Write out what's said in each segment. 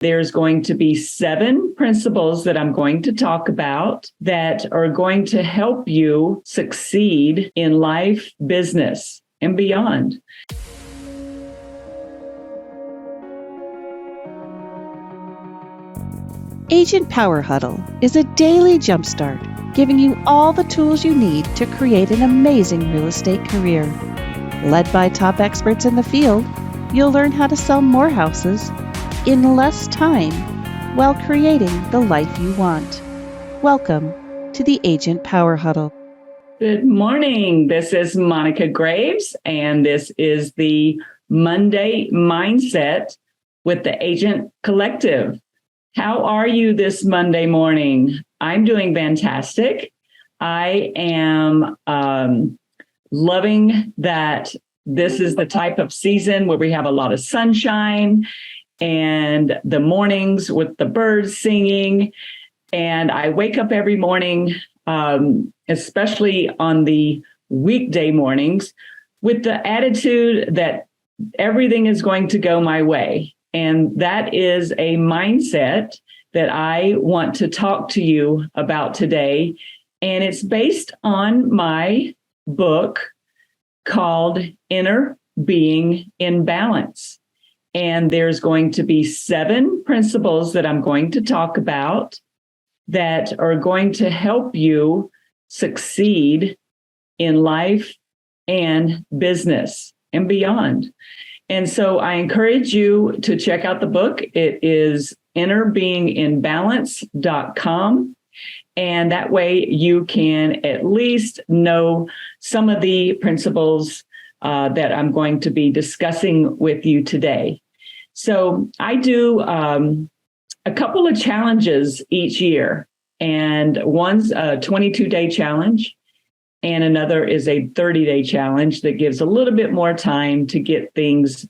There's going to be 7 principles that I'm going to talk about that are going to help you succeed in life, business, and beyond. Agent Power Huddle is a daily jumpstart, giving you all the tools you need to create an amazing real estate career. Led by top experts in the field, you'll learn how to sell more houses in less time while creating the life you want. Welcome to the Agent Power Huddle. Good morning. This is Monica Graves, and this is the Monday Mindset with the Agent Collective. How are you this Monday morning? I'm doing fantastic. I am loving that this is the type of season where we have a lot of sunshine and the mornings with the birds singing. And I wake up every morning, especially on the weekday mornings, with the attitude that everything is going to go my way. And that is a mindset that I want to talk to you about today. And it's based on my book called Inner Being in Balance. And there's going to be 7 principles that I'm going to talk about that are going to help you succeed in life and business and beyond. And so I encourage you to check out the book. It is innerbeinginbalance.com. And that way you can at least know some of the principles that I'm going to be discussing with you today. So I do a couple of challenges each year. And one's a 22-day challenge. And another is a 30-day challenge that gives a little bit more time to get things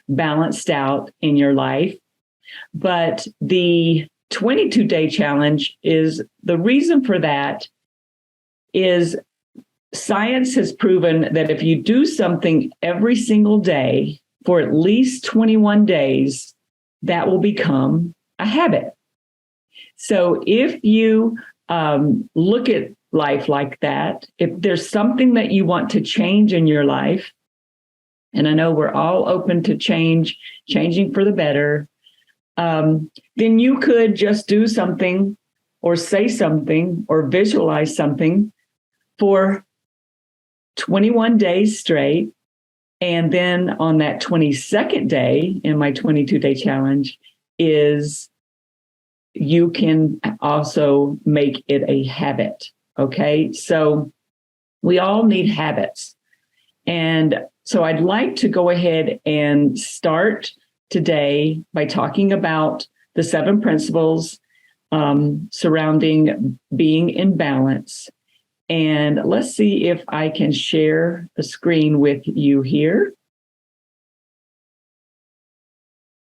balanced out in your life. But the 22-day challenge is the reason for that is science has proven that if you do something every single day for at least 21 days, that will become a habit. So if you look at life like that, if there's something that you want to change in your life, and I know we're all open to changing for the better, then you could just do something or say something or visualize something for 21 days straight. And then on that 22nd day in my 22-day challenge is you can also make it a habit. Okay, so we all need habits. And so I'd like to go ahead and start today by talking about the 7 principles surrounding being in balance. And let's see if I can share the screen with you here.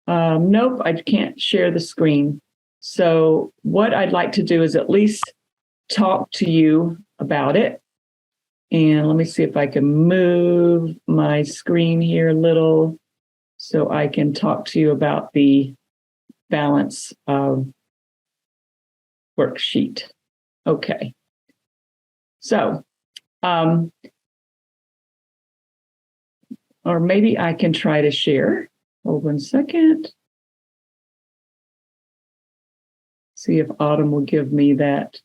Nope, I can't share the screen. So what I'd like to do is at least talk to you about it. And let me see if I can move my screen here a little so I can talk to you about the balance worksheet. Okay. So, or maybe I can try to share. Hold 1 second. See if Autumn will give me that.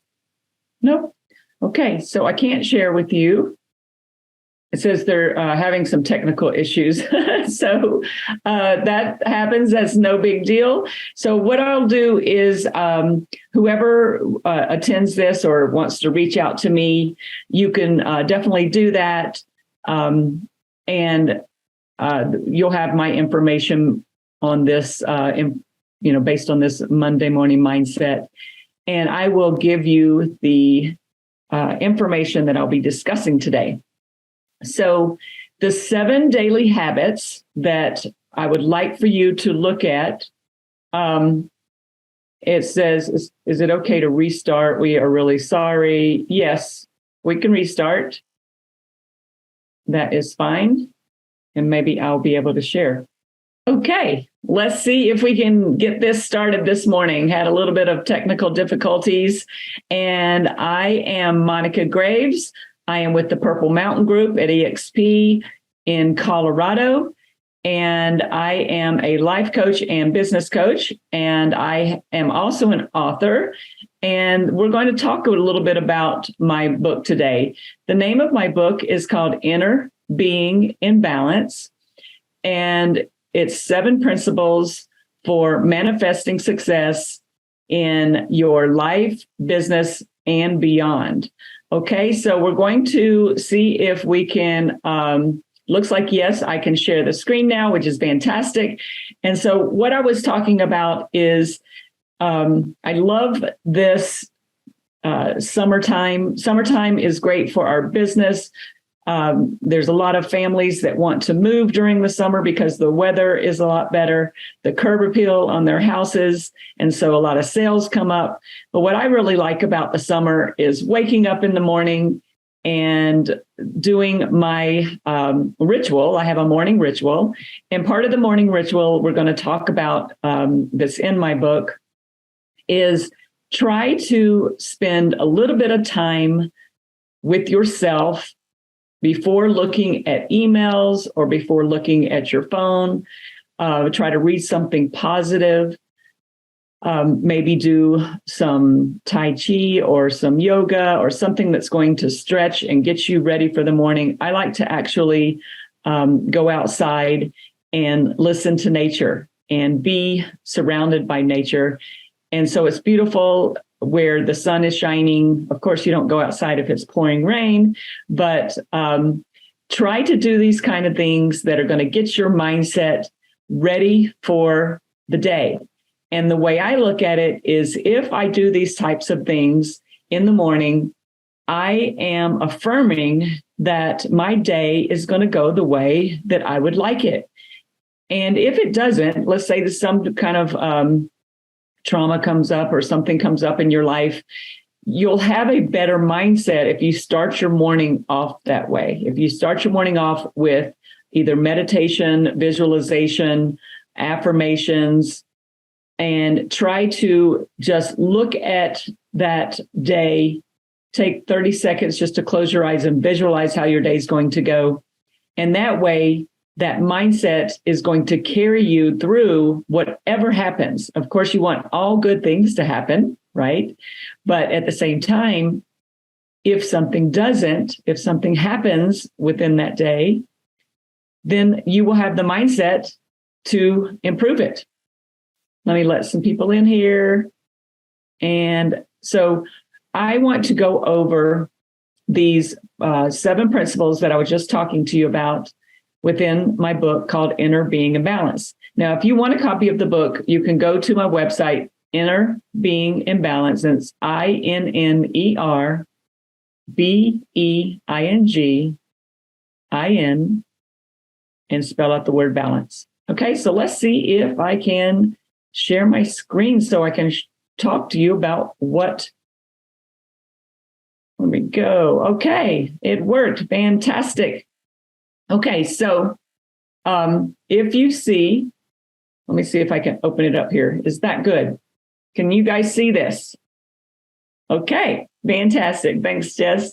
Nope. Okay, so I can't share with you. It says they're having some technical issues. So that happens. That's no big deal. So what I'll do is whoever attends this or wants to reach out to me, you can definitely do that. And you'll have my information on this, based on this Monday morning mindset. And I will give you the information that I'll be discussing today. So the 7 daily habits that I would like for you to look at, it says, is it okay to restart? We are really sorry. Yes, we can restart. That is fine. And maybe I'll be able to share. Okay, let's see if we can get this started this morning. Had a little bit of technical difficulties, and I am Monica Graves. I am with the Purple Mountain Group at EXP in Colorado, and I am a life coach and business coach, and I am also an author. And we're going to talk a little bit about my book today. The name of my book is called Inner Being in Balance, and it's 7 principles for manifesting success in your life, business, and beyond. Okay, so we're going to see if we can, looks like, yes, I can share the screen now, which is fantastic. And so what I was talking about is, I love this summertime. Summertime is great for our business. There's a lot of families that want to move during the summer because the weather is a lot better, the curb appeal on their houses, and so a lot of sales come up. But what I really like about the summer is waking up in the morning and doing my ritual. I have a morning ritual, and part of the morning ritual we're going to talk about that's in my book is try to spend a little bit of time with yourself before looking at emails or before looking at your phone. Try to read something positive. Maybe do some Tai Chi or some yoga or something that's going to stretch and get you ready for the morning. I like to actually go outside and listen to nature and be surrounded by nature. And so it's beautiful where the sun is shining. Of course, you don't go outside if it's pouring rain, but try to do these kind of things that are going to get your mindset ready for the day. And the way I look at it is if I do these types of things in the morning, I am affirming that my day is going to go the way that I would like it. And if it doesn't, let's say there's some kind of trauma comes up or something comes up in your life, you'll have a better mindset if you start your morning off that way. If you start your morning off with either meditation, visualization, affirmations, and try to just look at that day, take 30 seconds just to close your eyes and visualize how your day is going to go. And that way, that mindset is going to carry you through whatever happens. Of course, you want all good things to happen, right? But at the same time, if something happens within that day, then you will have the mindset to improve it. Let me let some people in here. And so I want to go over these 7 principles that I was just talking to you about within my book called Inner Being in Balance. Now, if you want a copy of the book, you can go to my website, Inner Being in Balance, and it's INNERBEINGIN, and spell out the word balance. Okay, so let's see if I can share my screen so I can talk to you about what. Let me go. Okay, it worked. Fantastic. Okay, so if you see, let me see if I can open it up here. Is that good? Can you guys see this? Okay, fantastic. Thanks, Jess.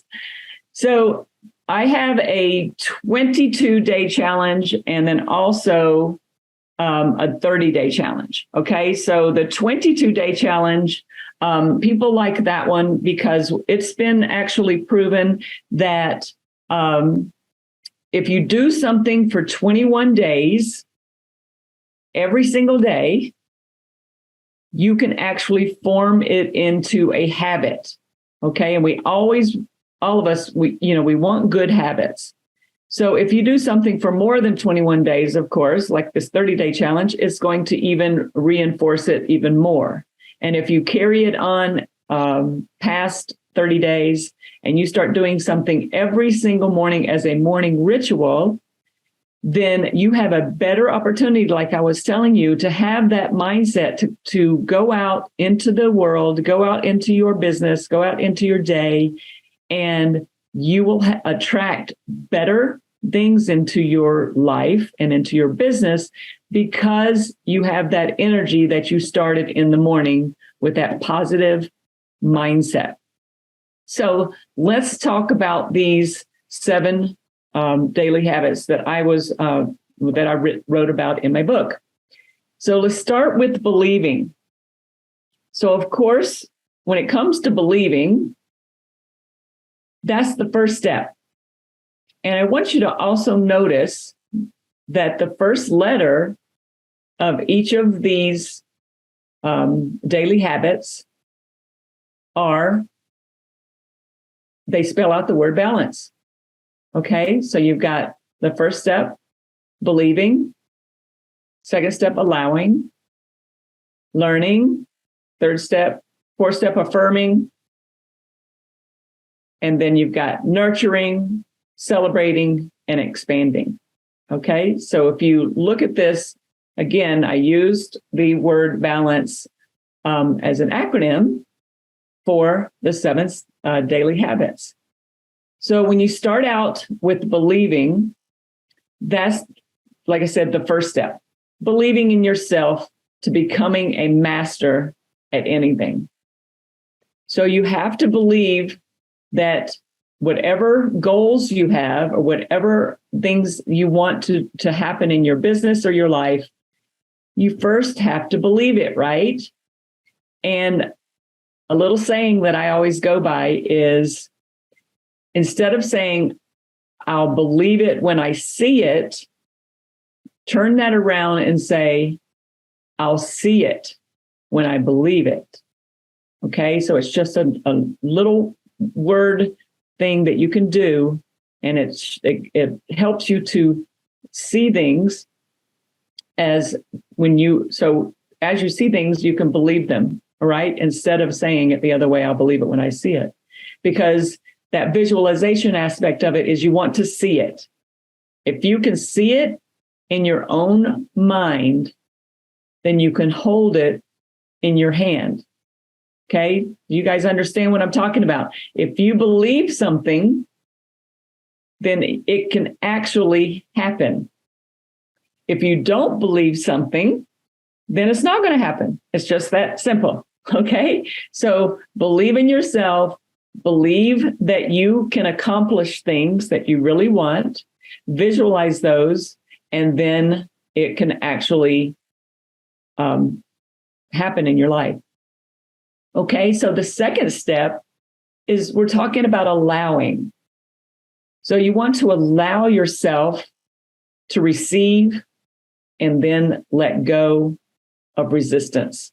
So I have a 22-day challenge and then also a 30-day challenge. Okay, so the 22-day challenge, people like that one because it's been actually proven that if you do something for 21 days, every single day, you can actually form it into a habit. Okay. And we always, all of us, we want good habits. So if you do something for more than 21 days, of course, like this 30-day challenge, it's going to even reinforce it even more. And if you carry it on past 30 days and you start doing something every single morning as a morning ritual, then you have a better opportunity, like I was telling you, to have that mindset to go out into the world, go out into your business, go out into your day, and you will attract better things into your life and into your business because you have that energy that you started in the morning with that positive mindset. So let's talk about these 7 daily habits that I wrote about in my book. So let's start with believing. So of course, when it comes to believing, that's the first step. And I want you to also notice that the first letter of each of these daily habits they spell out the word balance. Okay, so you've got the first step, believing, second step, allowing, learning, fourth step, affirming, and then you've got nurturing, celebrating, and expanding. Okay, so if you look at this, again, I used the word balance as an acronym for the 7 daily habits. So when you start out with believing, that's, like I said, the first step. Believing in yourself to becoming a master at anything. So you have to believe that whatever goals you have or whatever things you want to happen in your business or your life, you first have to believe it, right? And a little saying that I always go by is, instead of saying, I'll believe it when I see it, turn that around and say, I'll see it when I believe it. Okay, so it's just a little word thing that you can do, and it helps you to see things as you see things, you can believe them, all right? Instead of saying it the other way, I'll believe it when I see it. Because that visualization aspect of it is you want to see it. If you can see it in your own mind, then you can hold it in your hand. Okay? You guys understand what I'm talking about? If you believe something, then it can actually happen. If you don't believe something, then it's not going to happen. It's just that simple. Okay? So believe in yourself. Believe that you can accomplish things that you really want. Visualize those, and then it can actually happen in your life. Okay, so the second step is we're talking about allowing. So you want to allow yourself to receive and then let go of resistance.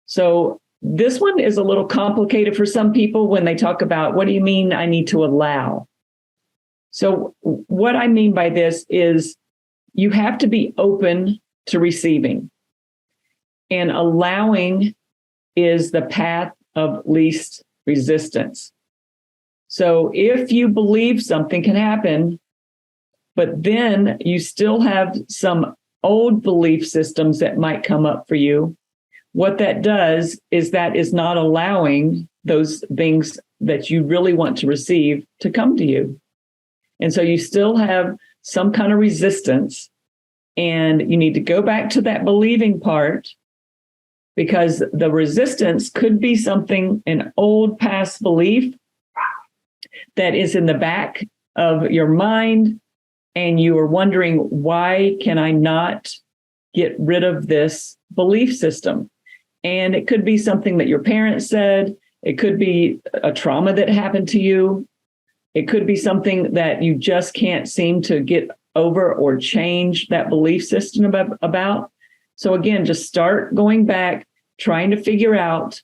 So this one is a little complicated for some people when they talk about, what do you mean I need to allow? So what I mean by this is you have to be open to receiving. And allowing is the path of least resistance. So if you believe something can happen, but then you still have some old belief systems that might come up for you, what that does is that is not allowing those things that you really want to receive to come to you. And so you still have some kind of resistance, and you need to go back to that believing part, because the resistance could be something, an old past belief that is in the back of your mind, and you are wondering, why can I not get rid of this belief system? And it could be something that your parents said. It could be a trauma that happened to you. It could be something that you just can't seem to get over or change that belief system about. So again, just start going back, trying to figure out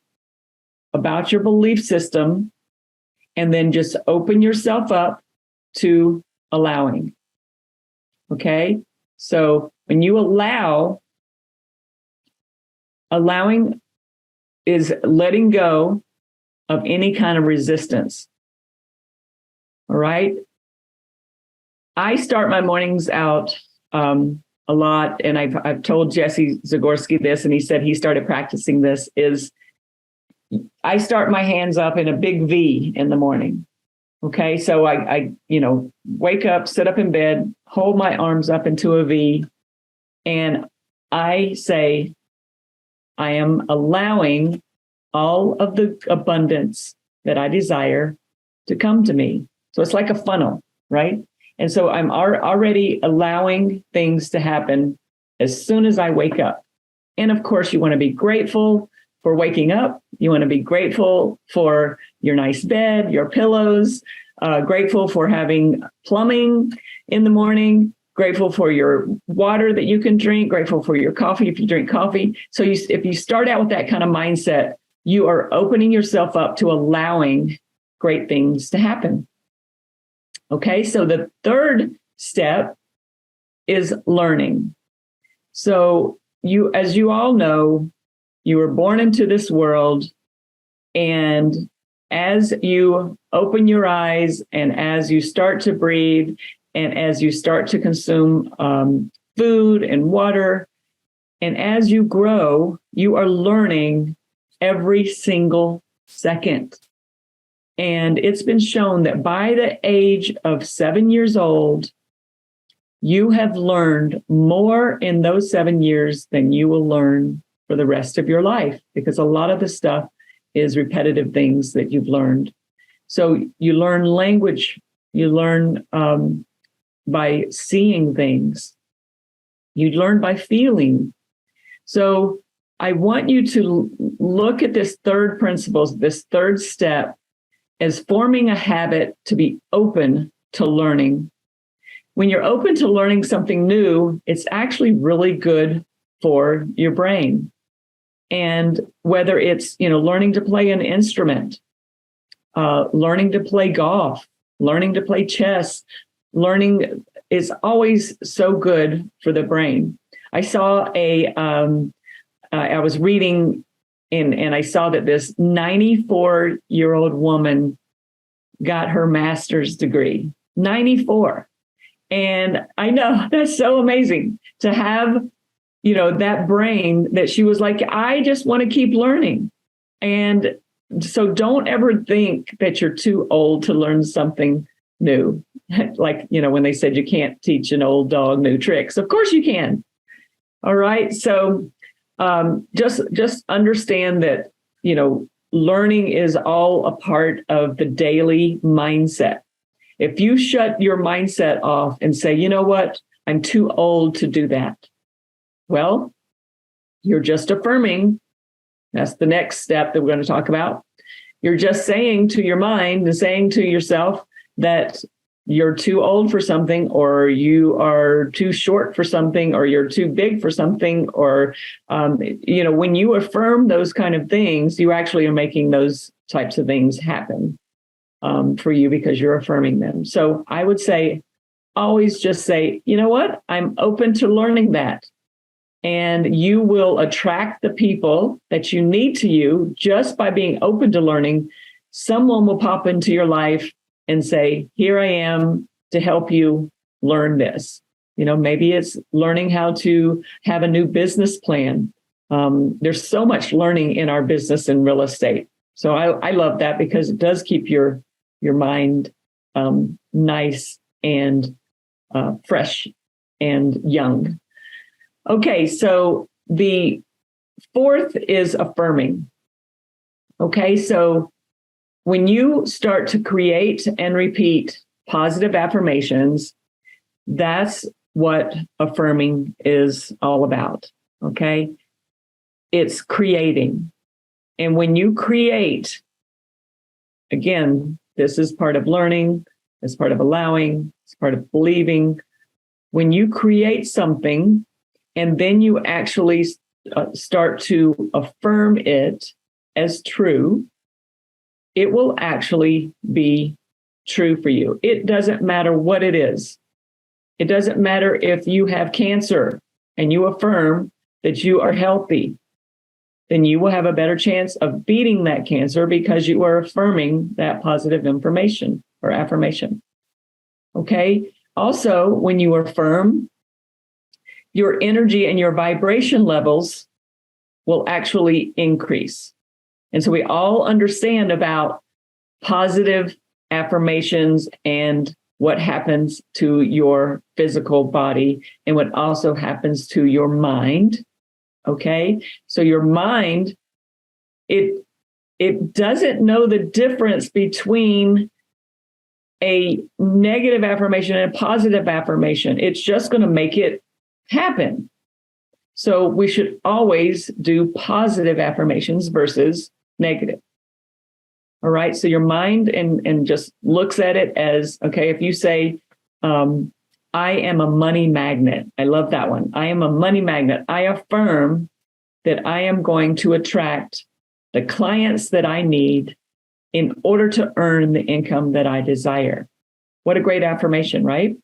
about your belief system, and then just open yourself up to allowing. Okay? So when you allowing is letting go of any kind of resistance. All right? I start my mornings out a lot, and I've told Jesse Zagorski this, and he said he started practicing this, is I start my hands up in a big V in the morning. Okay, so I wake up, sit up in bed, hold my arms up into a V, And I say, I am allowing all of the abundance that I desire to come to me. So it's like a funnel, right? And so I'm already allowing things to happen as soon as I wake up. And of course, you want to be grateful for waking up. You want to be grateful for your nice bed, your pillows, grateful for having plumbing in the morning, grateful for your water that you can drink, grateful for your coffee if you drink coffee. So if you start out with that kind of mindset, you are opening yourself up to allowing great things to happen. Okay, so the third step is learning. So as you all know, you were born into this world, and as you open your eyes and as you start to breathe and as you start to consume food and water, and as you grow, you are learning every single second. And it's been shown that by the age of 7 years old, you have learned more in those 7 years than you will learn for the rest of your life, because a lot of the stuff is repetitive things that you've learned. So you learn language, you learn by seeing things, you learn by feeling. So I want you to look at this third principle, this third step, as forming a habit to be open to learning. When you're open to learning something new, it's actually really good for your brain. And whether it's, learning to play an instrument, learning to play golf, learning to play chess, learning is always so good for the brain. I saw I was reading and I saw that this 94-year-old woman got her master's degree, 94. And I know that's so amazing to have, that brain that she was like, I just want to keep learning. And so don't ever think that you're too old to learn something new. Like, when they said you can't teach an old dog new tricks. Of course you can. All right. So just understand that, learning is all a part of the daily mindset. If you shut your mindset off and say, you know what, I'm too old to do that. Well, you're just affirming. That's the next step that we're going to talk about. You're just saying to your mind and saying to yourself that you're too old for something, or you are too short for something, or you're too big for something, or, when you affirm those kind of things, you actually are making those types of things happen for you because you're affirming them. So I would say, always just say, you know what, I'm open to learning that. And you will attract the people that you need to you just by being open to learning. Someone will pop into your life and say, here I am to help you learn this. Maybe it's learning how to have a new business plan. There's so much learning in our business and real estate. So I love that because it does keep your mind nice and fresh and young. Okay, so the fourth is affirming. Okay, so when you start to create and repeat positive affirmations, that's what affirming is all about. Okay, it's creating. And when you create, again, this is part of learning, it's part of allowing, it's part of believing. When you create something and then you actually start to affirm it as true, it will actually be true for you. It doesn't matter what it is. It doesn't matter if you have cancer and you affirm that you are healthy, then you will have a better chance of beating that cancer because you are affirming that positive information or affirmation. Okay. Also, when you affirm, your energy and your vibration levels will actually increase. And so we all understand about positive affirmations and what happens to your physical body and what also happens to your mind. Okay. So your mind, it doesn't know the difference between a negative affirmation and a positive affirmation. It's just going to make it happen. So we should always do positive affirmations versus negative. All right. So your mind and just looks at it as, okay, if you say, I am a money magnet. I love that one. I am a money magnet. I affirm that I am going to attract the clients that I need in order to earn the income that I desire. What a great affirmation, right?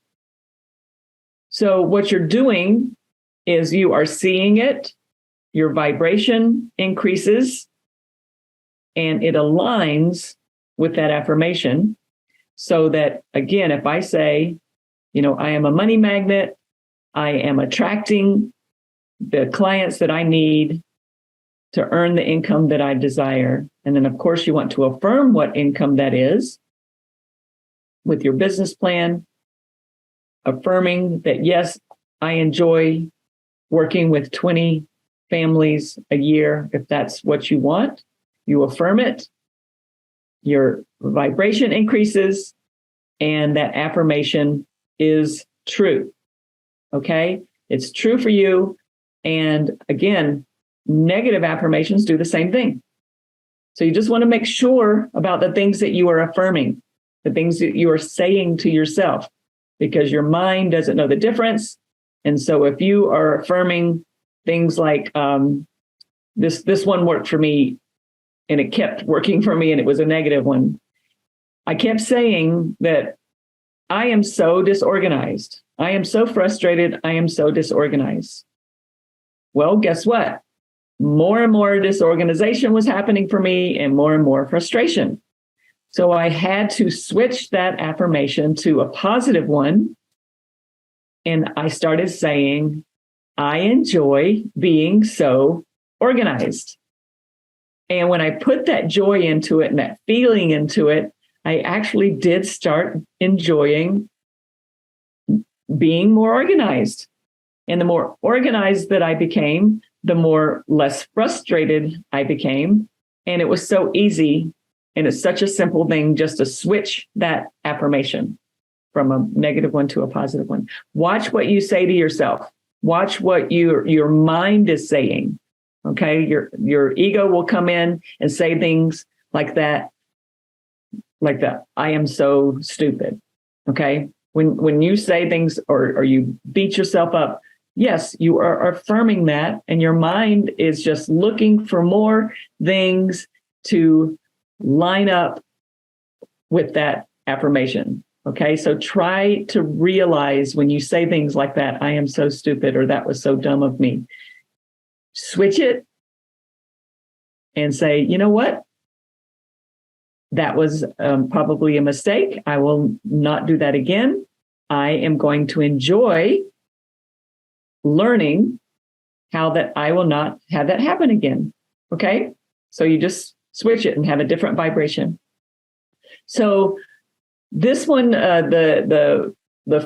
So what you're doing is you are seeing it, your vibration increases, and it aligns with that affirmation so that, again, if I say, I am a money magnet, I am attracting the clients that I need to earn the income that I desire. And then, of course, you want to affirm what income that is with your business plan, affirming that, yes, I enjoy working with 20 families a year. If that's what you want, you affirm it, your vibration increases, and that affirmation is true. Okay? It's true for you. And again, negative affirmations do the same thing. So you just want to make sure about the things that you are affirming, the things that you are saying to yourself, because your mind doesn't know the difference. And so if you are affirming things like this one worked for me and it kept working for me and it was a negative one. I kept saying that I am so disorganized. I am so frustrated. I am so disorganized. Well, guess what? More and more disorganization was happening for me and more frustration. So I had to switch that affirmation to a positive one. And I started saying, I enjoy being so organized. And when I put that joy into it and that feeling into it, I actually did start enjoying being more organized. And the more organized that I became, the less frustrated I became. And it was so easy. And it's such a simple thing just to switch that affirmation from a negative one to a positive one. Watch what you say to yourself. Watch what your mind is saying. Okay. Your ego will come in and say things like that. I am so stupid. Okay. When you say things or you beat yourself up, yes, you are affirming that, and your mind is just looking for more things to line up with that affirmation. Okay, so try to realize when you say things like that, I am so stupid, or that was so dumb of me. Switch it and say, you know what? That was probably a mistake. I will not do that again. I am going to enjoy learning how that I will not have that happen again. Okay. So you just switch it and have a different vibration. So this one, the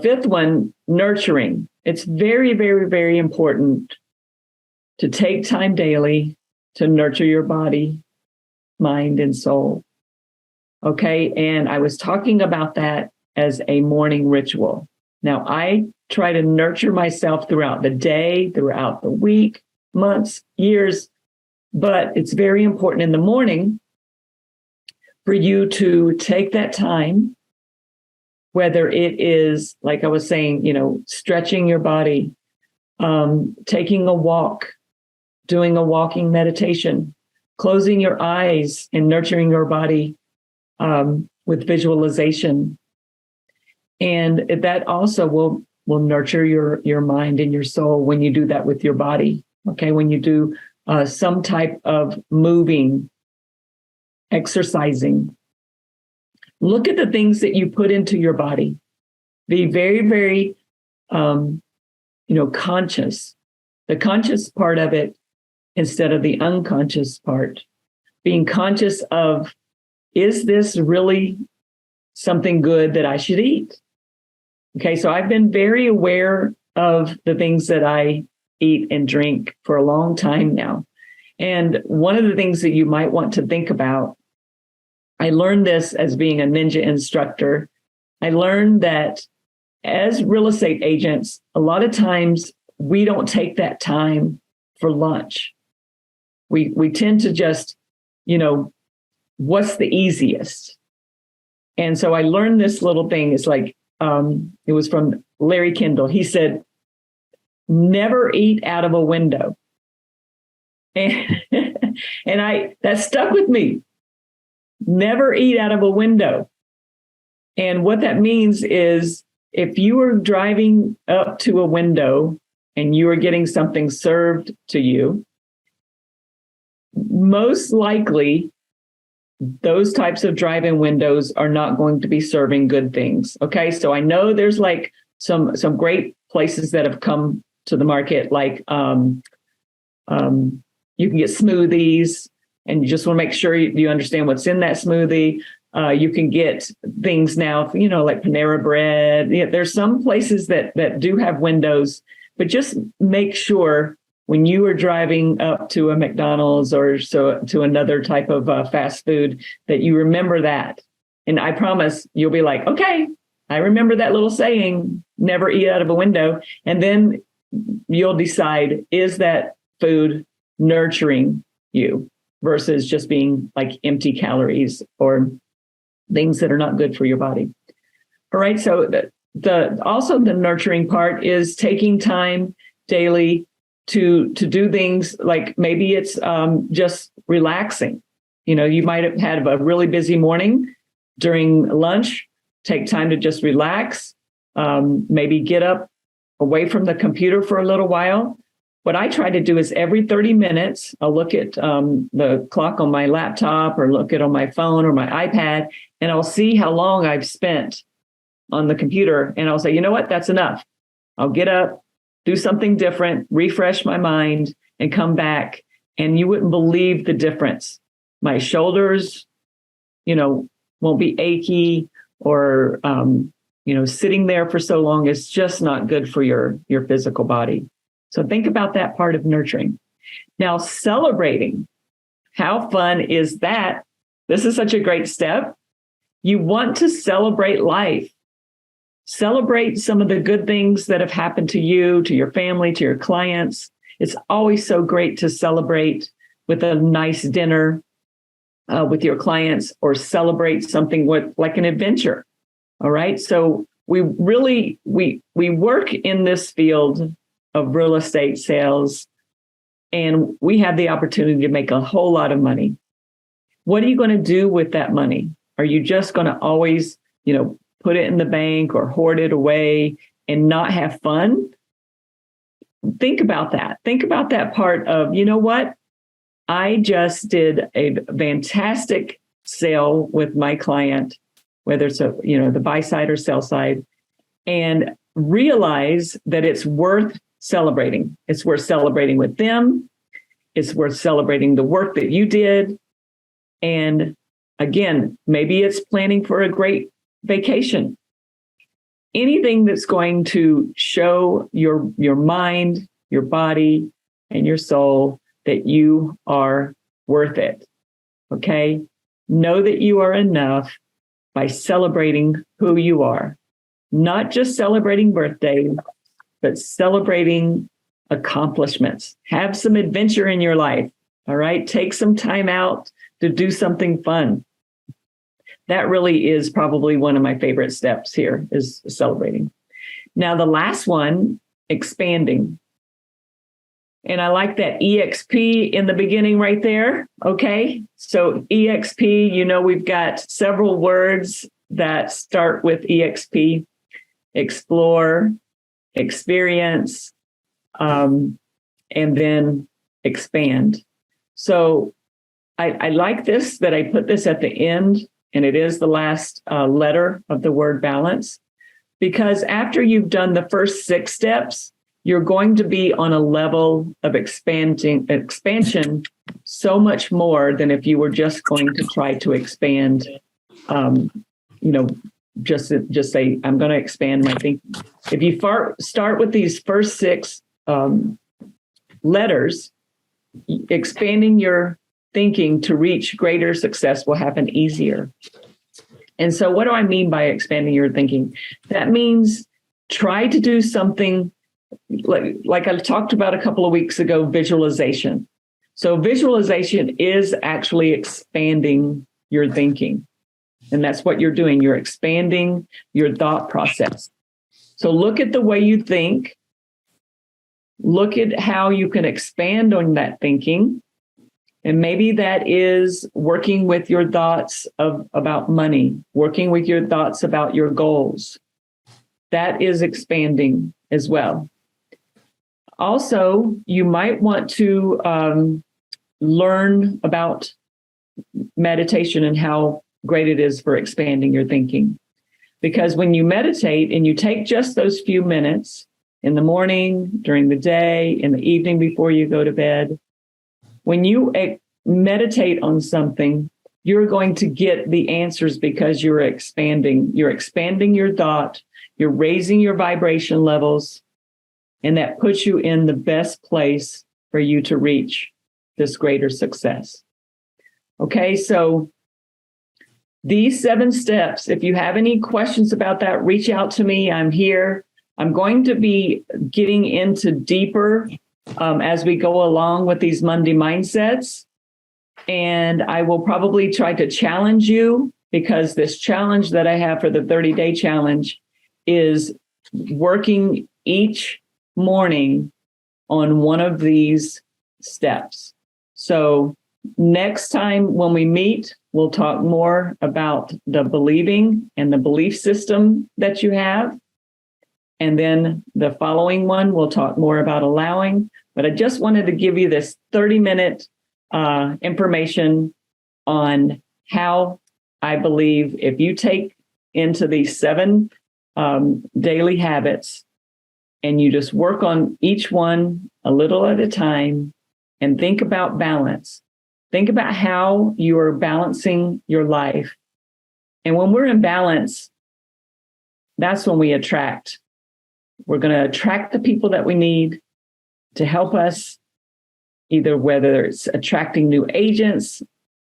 fifth one, nurturing. It's very, very, very important to take time daily to nurture your body, mind, and soul. Okay. And I was talking about that as a morning ritual. Now, I try to nurture myself throughout the day, throughout the week, months, years, but it's very important in the morning for you to take that time, whether it is, like I was saying, stretching your body, taking a walk, doing a walking meditation, closing your eyes and nurturing your body with visualization. And that also will nurture your mind and your soul when you do that with your body. Okay, when you do some type of moving, exercising. Look at the things that you put into your body. Be very, very, conscious. The conscious part of it instead of the unconscious part. Being conscious of, is this really something good that I should eat? Okay, so I've been very aware of the things that I eat and drink for a long time now. And one of the things that you might want to think about, I learned this as being a ninja instructor. I learned that as real estate agents, a lot of times we don't take that time for lunch. We tend to just, what's the easiest? And so I learned this little thing. It's like, it was from Larry Kendall. He said, never eat out of a window. And, that stuck with me. Never eat out of a window. And what that means is if you are driving up to a window and you are getting something served to you, most likely those types of drive-in windows are not going to be serving good things. Okay, so I know there's like some great places that have come to the market, like you can get smoothies, and you just want to make sure you understand what's in that smoothie. You can get things now, like Panera Bread. There's some places that do have windows, but just make sure when you are driving up to a McDonald's or to another type of fast food that you remember that. And I promise you'll be like, okay, I remember that little saying, never eat out of a window. And then you'll decide, is that food nurturing you versus just being like empty calories or things that are not good for your body. All right. So also the nurturing part is taking time daily to do things like maybe it's just relaxing. You might have had a really busy morning during lunch. Take time to just relax. Maybe get up away from the computer for a little while. What I try to do is every 30 minutes, I'll look at the clock on my laptop or look at on my phone or my iPad, and I'll see how long I've spent on the computer. And I'll say, you know what, that's enough. I'll get up, do something different, refresh my mind, and come back. And you wouldn't believe the difference. My shoulders, won't be achy or, sitting there for so long is just not good for your physical body. So think about that part of nurturing. Now, celebrating. How fun is that? This is such a great step. You want to celebrate life. Celebrate some of the good things that have happened to you, to your family, to your clients. It's always so great to celebrate with a nice dinner with your clients or celebrate something with like an adventure. All right. So we work in this field of real estate sales, and we have the opportunity to make a whole lot of money. What are you going to do with that money? Are you just going to always, put it in the bank or hoard it away and not have fun? Think about that. Think about that part of, you know what? I just did a fantastic sale with my client, whether it's the buy side or sell side, and realize that it's worth celebrating. It's worth celebrating with them. It's worth celebrating the work that you did. And again, maybe it's planning for a great vacation. Anything that's going to show your mind, your body, and your soul that you are worth it. Okay? Know that you are enough by celebrating who you are. Not just celebrating birthdays, but celebrating accomplishments. Have some adventure in your life. All right. Take some time out to do something fun. That really is probably one of my favorite steps here is celebrating. Now, the last one, expanding. And I like that EXP in the beginning right there. Okay. So EXP, we've got several words that start with EXP: explore, experience, and then expand. So I like this, that I put this at the end, and it is the last letter of the word balance, because after you've done the first 6 steps, you're going to be on a level of expansion so much more than if you were just going to try to expand, just say, I'm going to expand my thinking. If you start with these first 6 letters, expanding your thinking to reach greater success will happen easier. And so what do I mean by expanding your thinking? That means try to do something like I talked about a couple of weeks ago, visualization. So visualization is actually expanding your thinking. And that's what you're doing. You're expanding your thought process. So look at the way you think. Look at how you can expand on that thinking. And maybe that is working with your thoughts about money, working with your thoughts about your goals. That is expanding as well. Also, you might want to learn about meditation and how great it is for expanding your thinking. Because when you meditate and you take just those few minutes in the morning, during the day, in the evening before you go to bed, when you meditate on something, you're going to get the answers because you're expanding your thought, you're raising your vibration levels, and that puts you in the best place for you to reach this greater success. Okay, so these 7 steps, if you have any questions about that, reach out to me. I'm here. I'm going to be getting into deeper as we go along with these Monday mindsets. And I will probably try to challenge you, because this challenge that I have for the 30-day challenge is working each morning on one of these steps. So next time when we meet, we'll talk more about the believing and the belief system that you have. And then the following one, we'll talk more about allowing. But I just wanted to give you this 30-minute information on how I believe if you take into these 7 daily habits and you just work on each one a little at a time and think about balance. Think about how you are balancing your life. And when we're in balance, that's when we attract. We're going to attract the people that we need to help us, either whether it's attracting new agents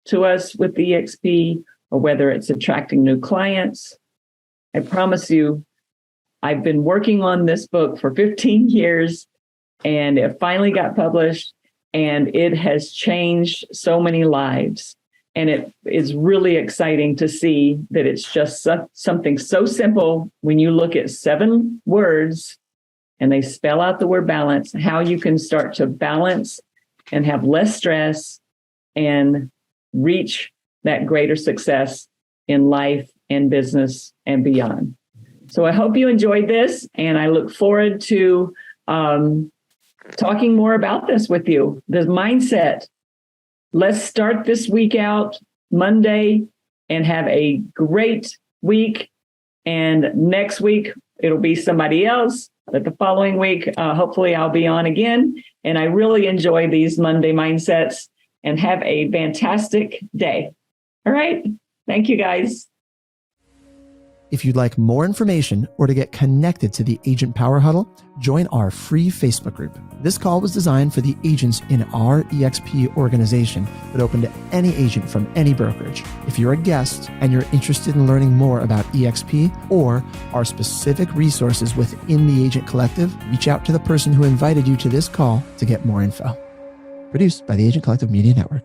to us with EXP or whether it's attracting new clients. I promise you, I've been working on this book for 15 years and it finally got published, and it has changed so many lives. And it is really exciting to see that it's just something so simple when you look at 7 words and they spell out the word balance, how you can start to balance and have less stress and reach that greater success in life and business and beyond. So I hope you enjoyed this, and I look forward to talking more about this with you. The mindset. Let's start this week out Monday and have a great week. And next week, it'll be somebody else. But the following week, hopefully I'll be on again. And I really enjoy these Monday mindsets, and have a fantastic day. All right. Thank you, guys. If you'd like more information or to get connected to the Agent Power Huddle, join our free Facebook group. This call was designed for the agents in our EXP organization, but open to any agent from any brokerage. If you're a guest and you're interested in learning more about EXP or our specific resources within the Agent Collective, reach out to the person who invited you to this call to get more info. Produced by the Agent Collective Media Network.